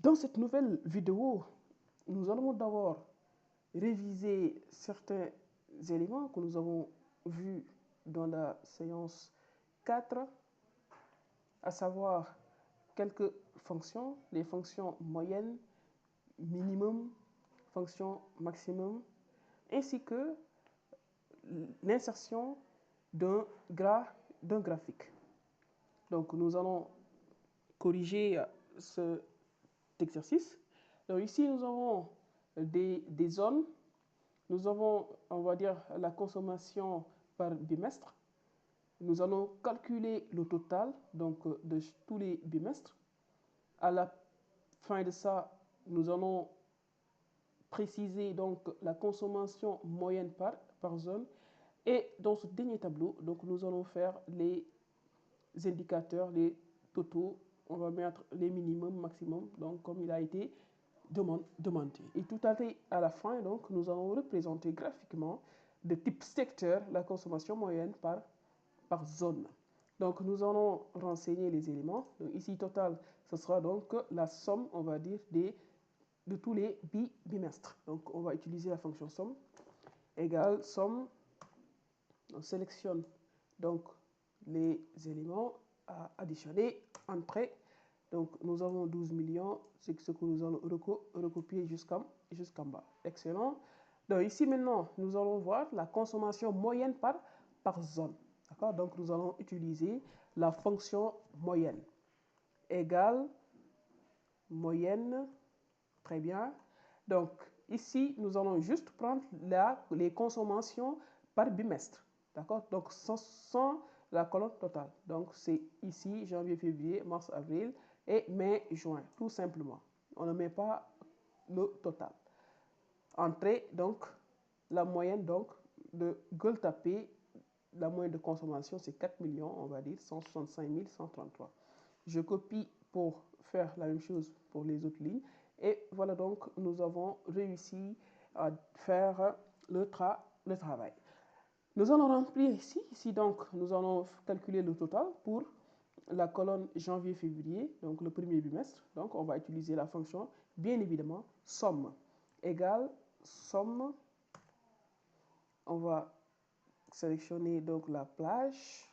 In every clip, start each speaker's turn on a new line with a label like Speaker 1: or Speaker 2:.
Speaker 1: Dans cette nouvelle vidéo, nous allons d'abord réviser certains éléments que nous avons vus dans la séance 4, à savoir quelques fonctions, les fonctions moyennes, minimum, fonction maximum, ainsi que l'insertion d'un graphique. Donc nous allons corriger cet exercice. Donc ici nous avons des zones. Nous avons, on va dire, la consommation par bimestre. Nous allons calculer le total donc, de tous les bimestres. À la fin de ça, nous allons préciser donc, la consommation moyenne par zone. Et dans ce dernier tableau, donc, nous allons faire les indicateurs, les totaux. On va mettre les minimums, maximum, donc comme il a été demandé. Et tout à la fin, donc, nous allons représenter graphiquement de type secteur la consommation moyenne par zone. Donc, nous allons renseigner les éléments. Donc, ici, total, ce sera donc la somme, on va dire, de tous les bimestres. Donc, on va utiliser la fonction somme égale somme. On sélectionne donc les éléments à additionner, entrée. Donc, nous avons 12 millions, c'est ce que nous allons recopier jusqu'en bas. Excellent. Donc, ici, maintenant, nous allons voir la consommation moyenne par zone. D'accord? Donc, nous allons utiliser la fonction moyenne. Égale moyenne. Très bien. Donc, ici, nous allons juste prendre les consommations par bimestre. D'accord? Donc, sans la colonne totale. Donc, c'est ici, janvier, février, mars, avril et mai, juin, tout simplement. On ne met pas le total. Entrée, donc, la moyenne donc, de Gueule-Tapée, la moyenne de consommation, c'est 4 millions, on va dire, 165 133. Je copie pour faire la même chose pour les autres lignes. Et voilà donc, nous avons réussi à faire le travail. Nous allons remplir ici donc, nous allons calculer le total pour la colonne janvier-février, donc le premier bimestre. Donc, on va utiliser la fonction, bien évidemment, somme égale somme. On va sélectionner donc la plage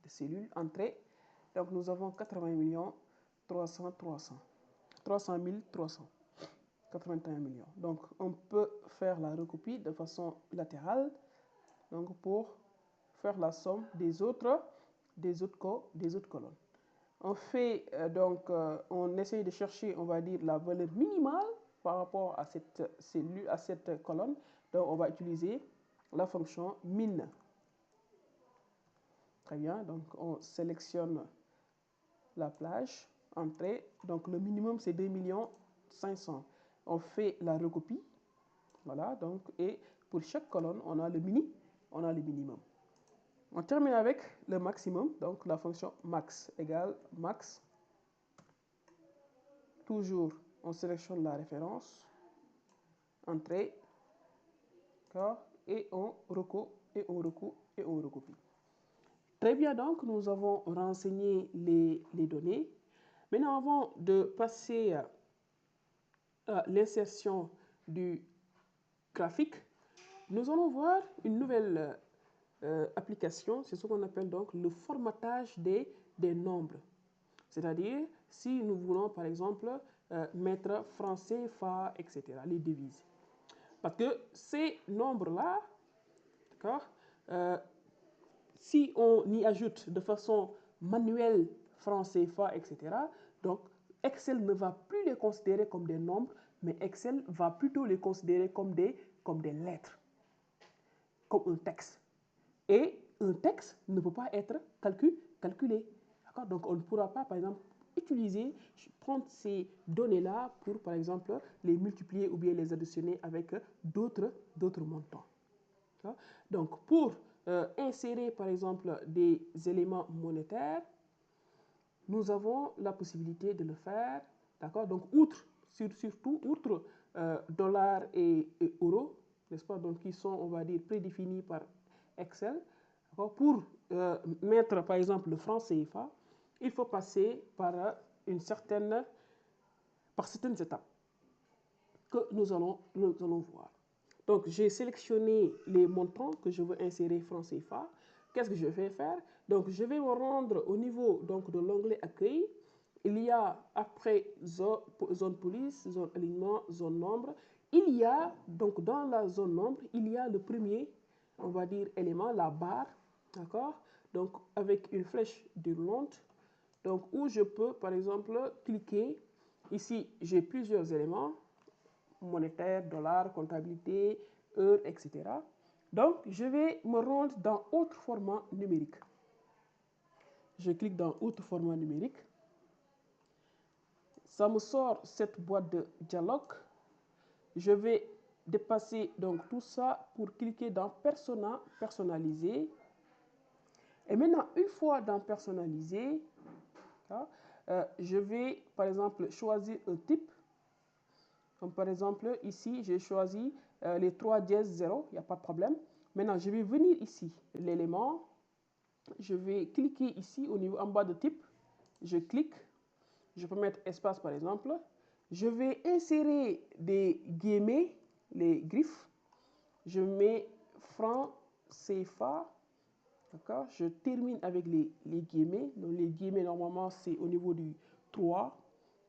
Speaker 1: de cellules, entrée. Donc, nous avons 80 millions 300 300. 300 300. 81 millions. Donc, on peut faire la recopie de façon latérale, donc pour faire la somme des autres colonnes. On fait on essaye de chercher, on va dire, la valeur minimale par rapport à cette cellule, à cette colonne. Donc, on va utiliser la fonction min. Très bien. Donc, on sélectionne la plage, entrée. Donc, le minimum, c'est 2 500 000. On fait la recopie. Voilà. Donc, et pour chaque colonne, on a le minimum. On termine avec le maximum. Donc, la fonction max égale max. Toujours, on sélectionne la référence. Entrée. Et on recopie. Très bien, donc, nous avons renseigné les données. Maintenant, avant de passer à l'insertion du graphique, nous allons voir une nouvelle application. C'est ce qu'on appelle donc le formatage des nombres. C'est-à-dire, si nous voulons, par exemple, mettre francs CFA, etc., les devises. Parce que ces nombres-là, d'accord, si on y ajoute de façon manuelle francs CFA, etc., donc Excel ne va plus les considérer comme des nombres, mais Excel va plutôt les considérer comme des lettres, comme un texte. Et un texte ne peut pas être calculé. Donc on ne pourra pas, par exemple, prendre ces données-là pour, par exemple, les multiplier ou bien les additionner avec d'autres montants. Donc pour insérer, par exemple, des éléments monétaires, nous avons la possibilité de le faire. D'accord? Donc, surtout, outre dollars et euros, n'est-ce pas? Donc, qui sont, on va dire, prédéfinis par Excel. Pour mettre, par exemple, le franc CFA, il faut passer par une certaine par certaines étapes que nous allons voir. Donc, j'ai sélectionné les montants que je veux insérer francs CFA. Qu'est-ce que je vais faire? Donc, je vais me rendre au niveau donc, de l'onglet Accueil. Il y a après zone police, zone alignement, zone nombre. Il y a, donc dans la zone nombre, il y a le premier, on va dire, élément, la barre, d'accord? Donc, avec une flèche déroulante, donc où je peux, par exemple, cliquer. Ici, j'ai plusieurs éléments, monétaire, dollar, comptabilité, heure, etc. Donc, je vais me rendre dans autre format numérique. Je clique dans autre format numérique. Ça me sort cette boîte de dialogue. Je vais dépasser donc tout ça pour cliquer dans Persona, personnaliser. Et maintenant, une fois dans personnaliser, je vais par exemple choisir un type. Comme par exemple, ici, j'ai choisi les 3 dièse 0, il n'y a pas de problème. Maintenant, je vais venir ici, l'élément. Je vais cliquer ici au niveau en bas de type. Je clique. Je peux mettre espace par exemple. Je vais insérer des guillemets, les griffes. Je mets franc CFA. D'accord? Je termine avec les guillemets. Donc, les guillemets, normalement, c'est au niveau du 3.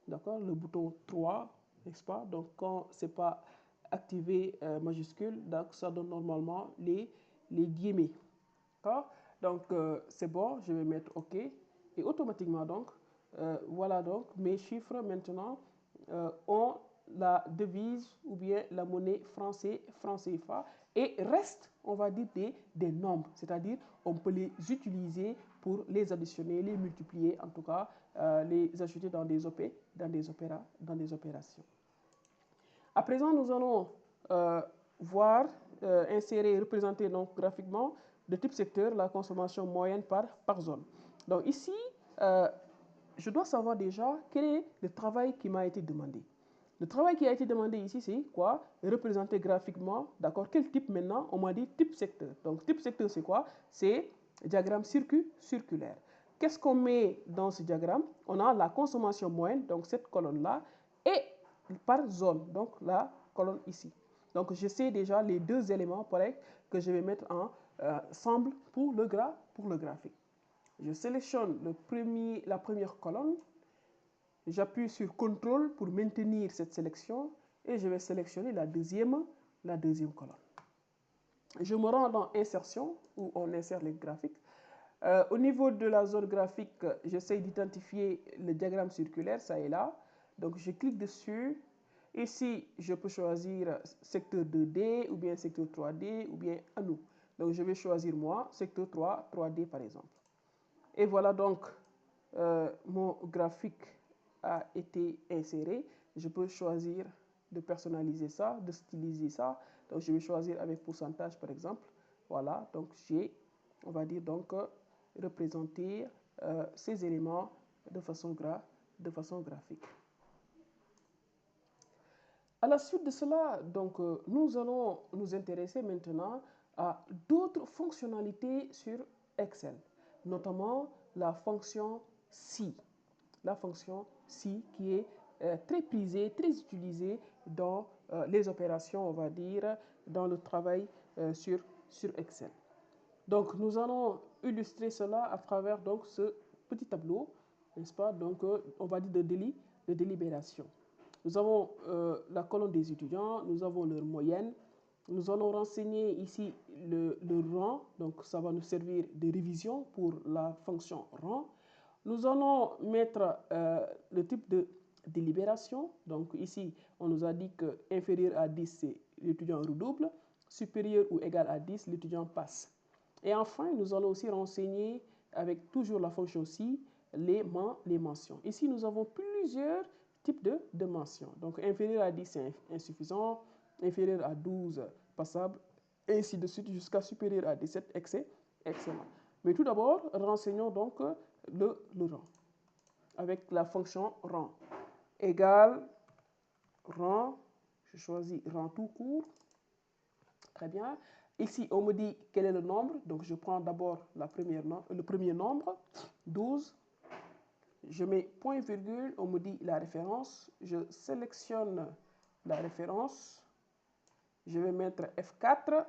Speaker 1: D'accord? Le bouton 3, n'est-ce pas? Donc, quand ce n'est pas activé majuscule, donc ça donne normalement les guillemets. D'accord? Donc, c'est bon, je vais mettre OK. Et automatiquement, donc, voilà donc, mes chiffres maintenant ont la devise ou bien la monnaie franc CFA et reste, on va dire, des nombres. C'est-à-dire, on peut les utiliser pour les additionner, les multiplier, en tout cas, les ajouter dans des opérations. À présent, nous allons voir, insérer, représenter donc graphiquement de type secteur la consommation moyenne par zone. Donc ici, je dois savoir déjà quel est le travail qui m'a été demandé. Le travail qui a été demandé ici, c'est quoi? Représenter graphiquement, d'accord? Quel type maintenant? On m'a dit type secteur. Donc type secteur, c'est quoi? C'est diagramme circulaire. Qu'est-ce qu'on met dans ce diagramme? On a la consommation moyenne, donc cette colonne-là, et par zone, donc la colonne ici. Donc je sais déjà les deux éléments pareil que je vais mettre ensemble pour le graphique. Je sélectionne la première colonne, j'appuie sur CTRL pour maintenir cette sélection et je vais sélectionner la deuxième colonne. Je me rends dans Insertion où on insère les graphiques. Au niveau de la zone graphique, j'essaie d'identifier le diagramme circulaire, ça est là. Donc je clique dessus. Ici, je peux choisir secteur 2D ou bien secteur 3D ou bien à nous. Donc je vais choisir moi, secteur 3D par exemple. Et voilà donc, mon graphique a été inséré. Je peux choisir de personnaliser ça, de styliser ça. Donc je vais choisir avec pourcentage par exemple. Voilà, donc j'ai, on va dire donc, représenter ces éléments de façon graphique. À la suite de cela, donc, nous allons nous intéresser maintenant à d'autres fonctionnalités sur Excel, notamment la fonction Si. La fonction Si qui est très prisée, très utilisée dans les opérations, on va dire, dans le travail sur Excel. Donc, nous allons illustrer cela à travers donc, ce petit tableau, n'est-ce pas? Donc, on va dire de délibération. Nous avons la colonne des étudiants, nous avons leur moyenne. Nous allons renseigner ici le rang, donc ça va nous servir de révision pour la fonction rang. Nous allons mettre le type de délibération. Donc ici, on nous a dit que inférieur à 10, c'est l'étudiant redouble. Supérieur ou égal à 10, l'étudiant passe. Et enfin, nous allons aussi renseigner avec toujours la fonction si les mentions. Ici, nous avons plusieurs types de mentions. Donc, inférieur à 10, c'est insuffisant. Inférieur à 12, passable. Et ainsi de suite jusqu'à supérieur à 17, excellent. Mais tout d'abord, renseignons donc le rang avec la fonction rang. Égal rang, je choisis rang tout court. Très bien. Ici, on me dit quel est le nombre. Donc, je prends d'abord le premier nombre, 12. Je mets point virgule, on me dit la référence. Je sélectionne la référence. Je vais mettre F4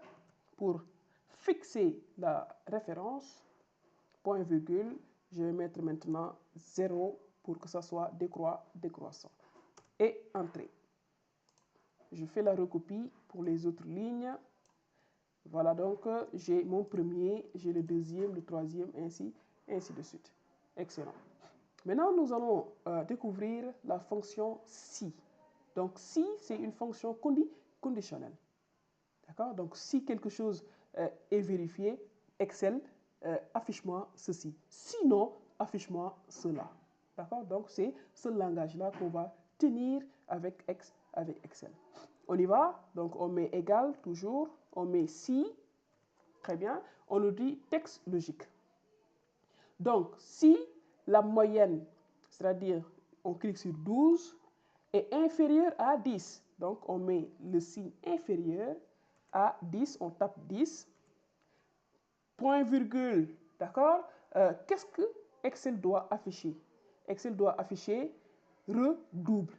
Speaker 1: pour fixer la référence. Point virgule, je vais mettre maintenant 0 pour que ça soit décroissant. Et entrée. Je fais la recopie pour les autres lignes. Voilà, donc j'ai mon premier, j'ai le deuxième, le troisième, ainsi de suite. Excellent. Maintenant, nous allons découvrir la fonction si. Donc, si, c'est une fonction conditionnelle. D'accord? Donc, si quelque chose est vérifié, Excel, affiche-moi ceci. Sinon, affiche-moi cela. D'accord? Donc, c'est ce langage-là qu'on va tenir avec Excel. On y va. Donc, on met égal toujours. On met si. Très bien. On nous dit texte logique. Donc, si la moyenne, c'est-à-dire on clique sur 12, est inférieure à 10. Donc, on met le signe inférieur à 10. On tape 10. Point virgule. D'accord? Qu'est-ce que Excel doit afficher? Excel doit afficher redouble.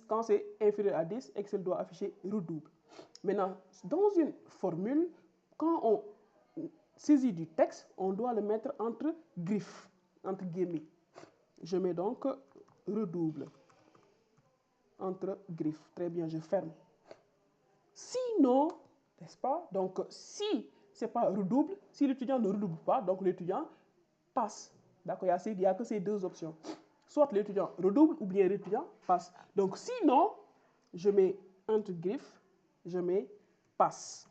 Speaker 1: Quand c'est inférieur à 10, Excel doit afficher redouble. Maintenant, dans une formule, quand on saisit du texte, on doit le mettre entre griffes, entre guillemets. Je mets donc redouble entre griffes. Très bien, je ferme. Sinon, n'est-ce pas? Donc, si ce n'est pas redouble, si l'étudiant ne redouble pas, donc l'étudiant passe. D'accord? Il n'y a que ces deux options. Soit l'étudiant redouble ou bien l'étudiant passe. Donc, sinon, je mets entre griffes, je mets passe.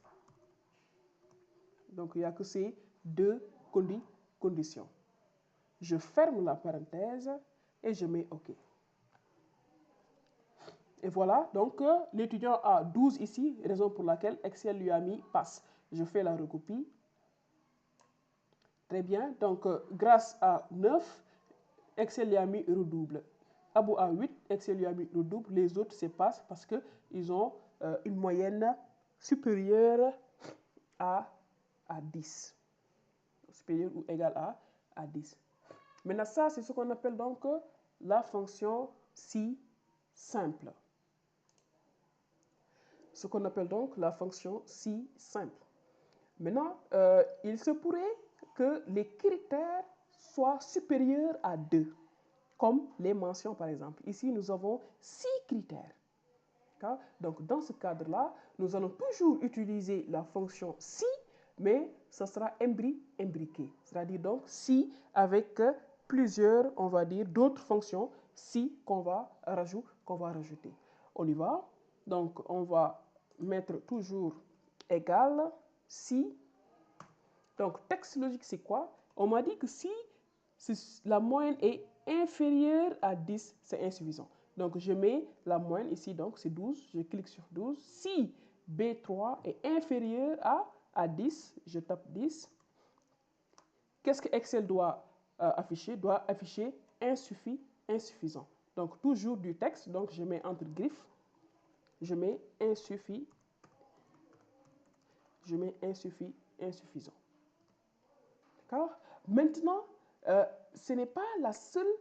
Speaker 1: Donc, il n'y a que ces deux conditions. Je ferme la parenthèse et je mets OK. Et voilà, donc l'étudiant a 12 ici, raison pour laquelle Excel lui a mis passe. Je fais la recopie. Très bien, donc grâce à 9, Excel lui a mis redouble. Abou a 8, Excel lui a mis redouble. Les autres, c'est passe parce qu'ils ont une moyenne supérieure à 10. Supérieure ou égale à 10. Maintenant, ça, c'est ce qu'on appelle donc la fonction si simple. Ce qu'on appelle donc la fonction si simple. Maintenant, il se pourrait que les critères soient supérieurs à 2, comme les mentions par exemple. Ici, nous avons 6 critères. Donc, dans ce cadre-là, nous allons toujours utiliser la fonction si, mais ça sera imbriqué. C'est-à-dire donc si avec plusieurs, on va dire, d'autres fonctions si qu'on va rajouter. On y va. Donc, on va mettre toujours égal si. Donc, texte logique, c'est quoi? On m'a dit que si la moyenne est inférieure à 10, c'est insuffisant. Donc, je mets la moyenne ici, donc c'est 12. Je clique sur 12. Si B3 est inférieur à 10, je tape 10. Qu'est-ce que Excel doit afficher? Doit afficher insuffisant. Donc, toujours du texte. Donc, je mets entre griffes. Je mets insuffisant. D'accord? Maintenant, ce n'est pas la seule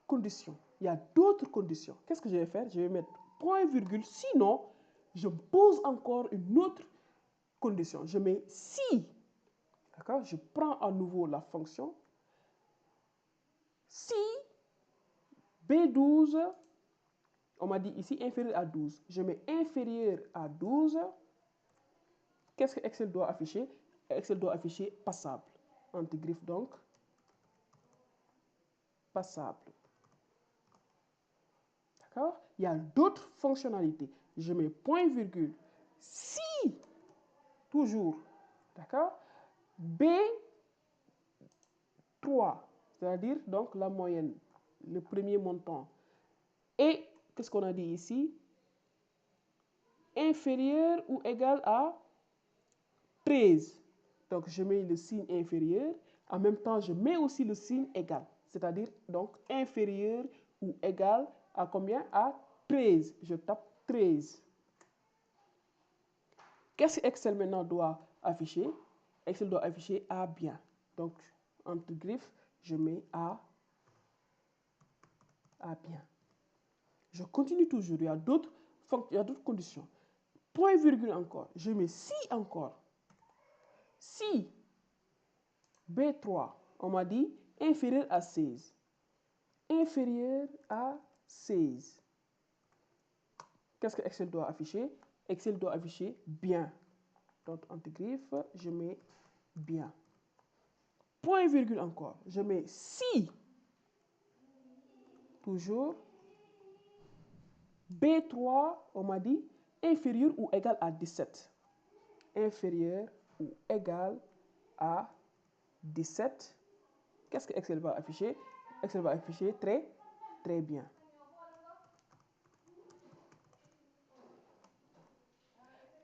Speaker 1: condition. Il y a d'autres conditions. Qu'est-ce que je vais faire? Je vais mettre point virgule. Sinon, je pose encore une autre condition. Je mets si. D'accord? Je prends à nouveau la fonction. Si B12, on m'a dit ici inférieur à 12. Je mets inférieur à 12. Qu'est-ce que Excel doit afficher? Excel doit afficher passable. Entre griffes donc. Passable. D'accord? Il y a d'autres fonctionnalités. Je mets point virgule. Si, toujours, d'accord? B3, c'est-à-dire donc la moyenne, le premier montant. Et qu'est-ce qu'on a dit ici? Inférieur ou égal à 13. Donc je mets le signe inférieur. En même temps, je mets aussi le signe égal. C'est-à-dire donc inférieur ou égal à combien? À 13. Je tape 13. Qu'est-ce que Excel maintenant doit afficher? Excel doit afficher A bien. Donc, entre griffes, je mets A à bien. Je continue toujours, il y a d'autres conditions. Point virgule encore, je mets si encore. Si B3, on m'a dit inférieur à 16. Inférieur à 16. Qu'est-ce que Excel doit afficher? Excel doit afficher bien. Donc, entre griffes, je mets bien. Point virgule encore, je mets si. Toujours. B3, on m'a dit inférieur ou égal à 17. Inférieur ou égal à 17. Qu'est-ce que Excel va afficher? Excel va afficher très, très bien.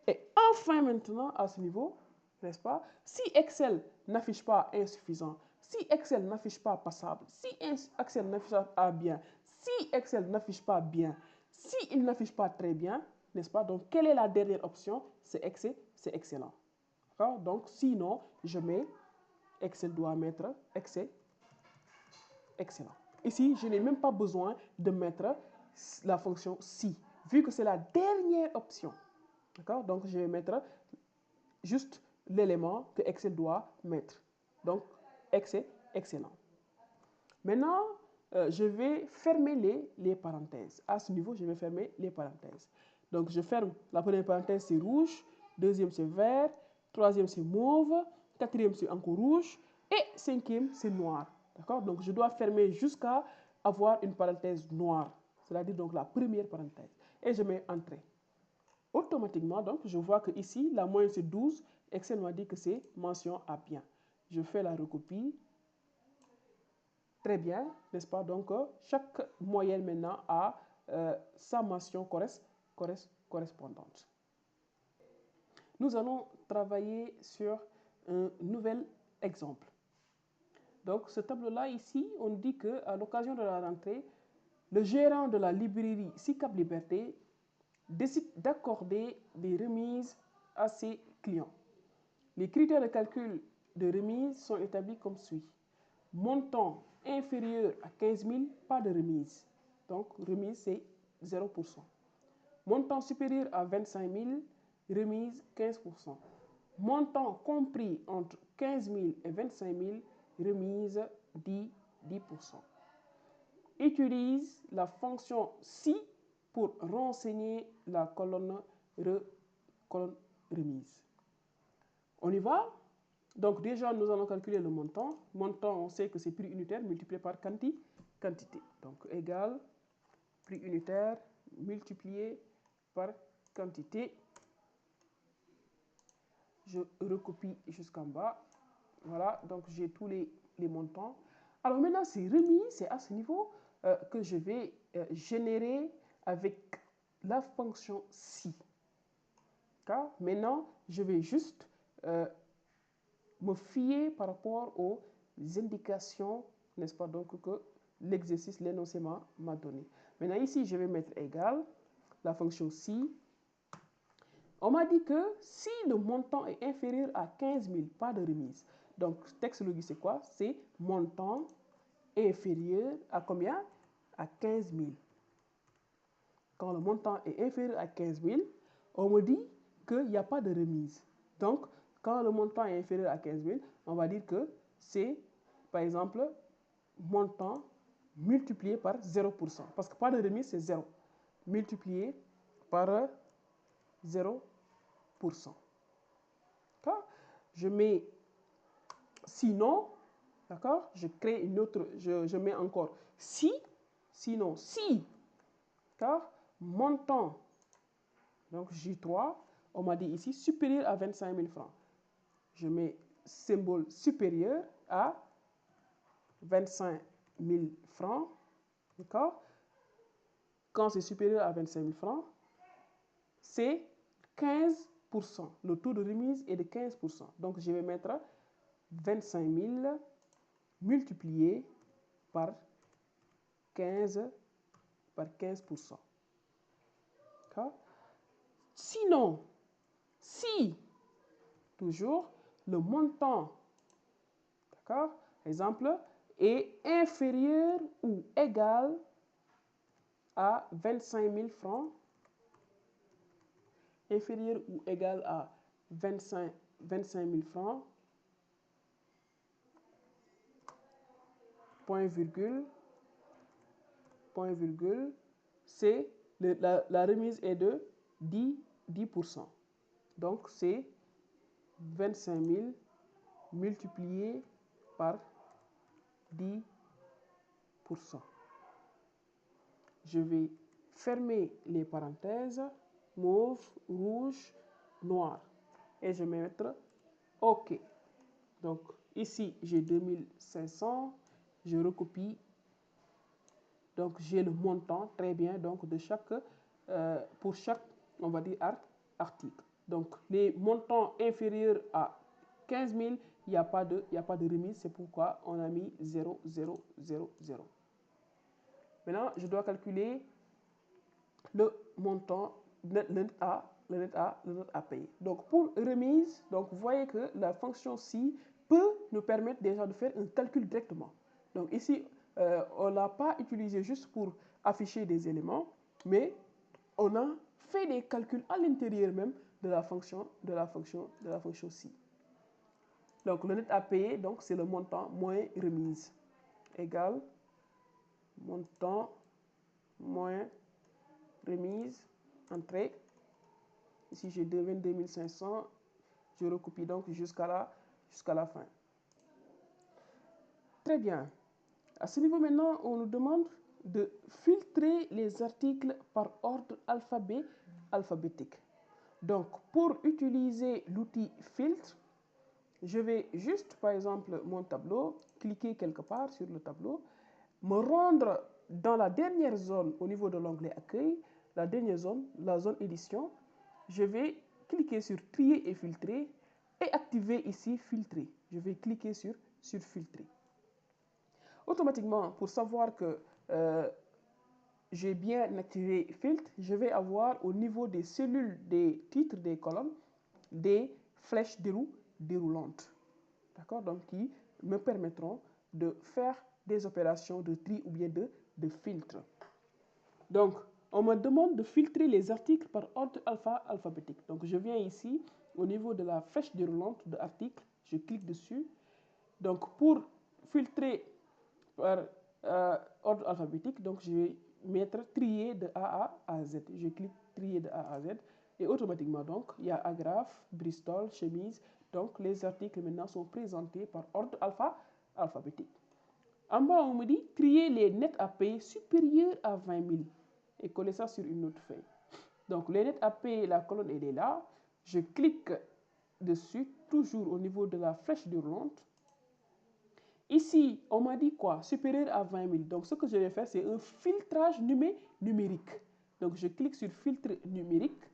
Speaker 1: Et enfin maintenant, à ce niveau, n'est-ce pas, si Excel n'affiche pas insuffisant, si Excel n'affiche pas passable, si Excel n'affiche pas bien, si Excel n'affiche pas bien, si il n'affiche pas très bien, n'est-ce pas, donc quelle est la dernière option? C'est excellent. Donc sinon, je mets, Excel doit mettre excellent. Ici, je n'ai même pas besoin de mettre la fonction si, vu que c'est la dernière option. D'accord? Donc, je vais mettre juste l'élément que Excel doit mettre. Donc, excellent. Maintenant, je vais fermer les parenthèses. À ce niveau, je vais fermer les parenthèses. Donc, je ferme. La première parenthèse, c'est rouge. Deuxième, c'est vert. Troisième, c'est mauve. Quatrième, c'est encore rouge. Et cinquième, c'est noir. D'accord? Donc, je dois fermer jusqu'à avoir une parenthèse noire. C'est-à-dire donc la première parenthèse. Et je mets entrée. Automatiquement, donc, je vois que ici, la moyenne c'est 12. Excel m'a dit que c'est mention à bien. Je fais la recopie. Très bien, n'est-ce pas? Donc, chaque moyenne maintenant a sa mention correspondante. Nous allons travailler sur un nouvel exemple. Donc, ce tableau-là, ici, on dit qu'à l'occasion de la rentrée, le gérant de la librairie SICAP Liberté décide d'accorder des remises à ses clients. Les critères de calcul de remise sont établis comme suit. Montant inférieur à 15 000, pas de remise. Donc, remise, c'est 0%. Montant supérieur à 25 000, remise 15%. Montant compris entre 15 000 et 25 000, remise 10%. Utilise la fonction si pour renseigner la colonne remise. On y va? Donc déjà, nous allons calculer le montant. Montant, on sait que c'est prix unitaire multiplié par quantité. Donc égal prix unitaire multiplié par quantité. Je recopie jusqu'en bas. Voilà, donc j'ai tous les montants. Alors maintenant, c'est remis, c'est à ce niveau que je vais générer avec la fonction si. Maintenant, je vais juste me fier par rapport aux indications, n'est-ce pas, donc que l'exercice, l'énoncé m'a donné. Maintenant, ici, je vais mettre égal, la fonction si. On m'a dit que si le montant est inférieur à 15 000, pas de remise. Donc, texte logique, c'est quoi? C'est montant inférieur à combien? À 15 000. Quand le montant est inférieur à 15 000, on me dit qu'il n'y a pas de remise. Donc, quand le montant est inférieur à 15 000, on va dire que c'est, par exemple, montant multiplié par 0%. Parce que pas de remise, c'est 0. Multiplié par 0%. D'accord? Je mets sinon, d'accord? Je crée une autre, je mets encore si, sinon si, d'accord? Montant, donc J3, on m'a dit ici supérieur à 25 000 francs. Je mets symbole supérieur à 25 000 francs, d'accord? Quand c'est supérieur à 25 000 francs, c'est 15%. Le taux de remise est de 15%. Donc, je vais mettre 25 000 multiplié par 15%. D'accord? Sinon, si, toujours, le montant, d'accord, exemple, est inférieur ou égal à 25 000 francs, inférieur ou égal à 25 000 francs, point virgule, c'est la remise est de 10%. Donc, c'est 25 000 multiplié par 10%. Je vais fermer les parenthèses, mauve, rouge, noir. Et je vais mettre OK. Donc, ici, j'ai 2500. Je recopie. Donc, j'ai le montant, très bien, donc de chaque, pour chaque, on va dire, article. Donc, les montants inférieurs à 15 000, il n'y a pas de remise. C'est pourquoi on a mis 0, 0, 0, 0. Maintenant, je dois calculer le montant, le net à payer. Donc, pour remise, donc, vous voyez que la fonction ci peut nous permettre déjà de faire un calcul directement. Donc, ici, on ne l'a pas utilisé juste pour afficher des éléments, mais on a fait des calculs à l'intérieur même de la fonction ci. Donc, le net à payer, donc, c'est le montant moins remise, égal montant moins remise, entrée. Ici, j'ai 22 500. Je recopie donc jusqu'à la fin. Très bien. À ce niveau maintenant, on nous demande de filtrer les articles par ordre alphabétique. Donc, pour utiliser l'outil filtre, je vais juste, par exemple, mon tableau, cliquer quelque part sur le tableau, me rendre dans la dernière zone au niveau de l'onglet accueil, la dernière zone, la zone édition. Je vais cliquer sur trier et filtrer et activer ici filtrer. Je vais cliquer sur filtrer. Automatiquement, pour savoir que j'ai bien activé filtre, je vais avoir au niveau des cellules des titres des colonnes des flèches déroulantes. D'accord? Donc, qui me permettront de faire des opérations de tri ou bien de filtre. Donc, on me demande de filtrer les articles par ordre alphabétique. Donc, je viens ici, au niveau de la flèche déroulante de article, je clique dessus. Donc, pour filtrer par ordre alphabétique, donc je vais mettre trier de A à Z. Je clique trier de A à Z et automatiquement, donc, il y a agrafe, Bristol, chemise. Donc, les articles maintenant sont présentés par ordre alphabétique. En bas, on me dit trier les nets à payer supérieurs à 20 000 et coller ça sur une autre feuille. Donc, les nets à payer, la colonne, elle est là. Je clique dessus, toujours au niveau de la flèche déroulante. Ici, on m'a dit quoi? Supérieur à 20 000. Donc, ce que je vais faire, c'est un filtrage numérique. Donc, je clique sur filtre numérique.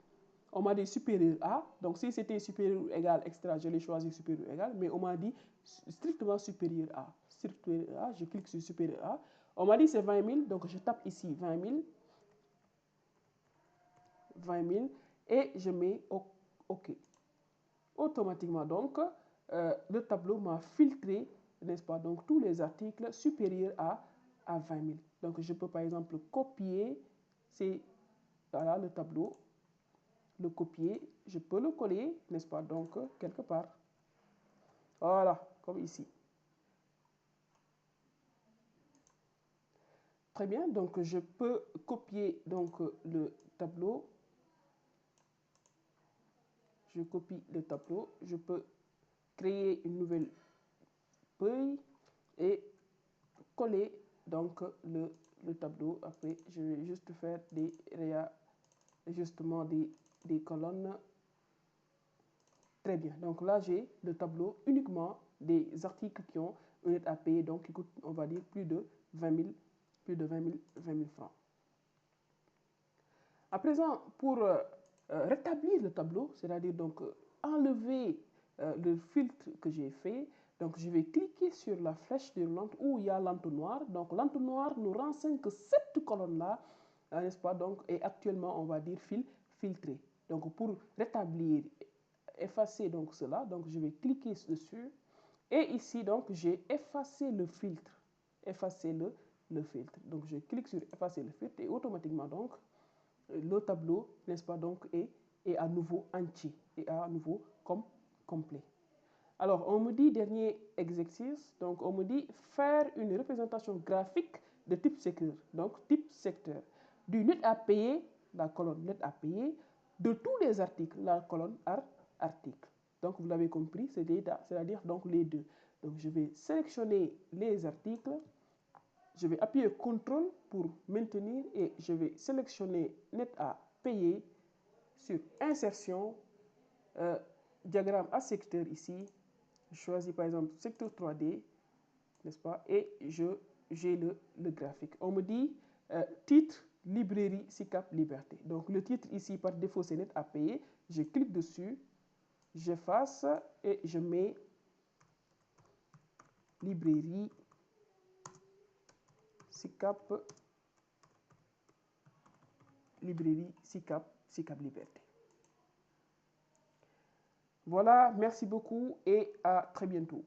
Speaker 1: On m'a dit supérieur à. Donc, si c'était supérieur ou égal extra, je l'ai choisi supérieur ou égal. Mais on m'a dit strictement supérieur à. Supérieur à, je clique sur supérieur à. On m'a dit c'est 20 000. Donc, je tape ici 20 000. 20 000. Et je mets OK. Automatiquement, donc, le tableau m'a filtré, n'est-ce pas, donc tous les articles supérieurs à 20 000. Donc, je peux par exemple copier, c'est voilà, le tableau, le copier, je peux le coller, n'est-ce pas, donc quelque part. Voilà, comme ici. Très bien, donc je peux copier donc le tableau. Je copie le tableau, je peux créer une nouvelle feuille et coller donc le tableau. Après, je vais juste faire des réajustements des colonnes. Très bien. Donc là, j'ai le tableau uniquement des articles qui ont un net à payer, donc qui coûtent, on va dire, plus de 20 000 francs. À présent, pour rétablir le tableau, c'est-à-dire donc enlever le filtre que j'ai fait, donc je vais cliquer sur la flèche déroulante où il y a l'entonnoir. Donc l'entonnoir nous renseigne que cette colonne-là, n'est-ce pas, donc est actuellement, on va dire, filtrée. Donc pour rétablir, effacer donc cela, donc je vais cliquer dessus. Et ici, donc, j'ai effacé le filtre. Effacer le filtre. Donc, je clique sur effacer le filtre et automatiquement, donc, le tableau, n'est-ce pas, donc, est à nouveau entier et à nouveau complet. Alors, on me dit, dernier exercice, donc on me dit faire une représentation graphique de type secteur. Donc, type secteur. Du net à payer, la colonne net à payer, de tous les articles, la colonne article. Donc, vous l'avez compris, c'est-à-dire donc les deux. Donc, je vais sélectionner les articles, je vais appuyer CTRL pour maintenir et je vais sélectionner net à payer sur insertion, diagramme à secteur ici. Je choisis par exemple secteur 3D, n'est-ce pas? Et j'ai le graphique. On me dit titre, librairie, SICAP, liberté. Donc le titre ici par défaut c'est net à payer. Je clique dessus, j'efface et je mets librairie, SICAP, librairie, SICAP, liberté. Voilà, merci beaucoup et à très bientôt.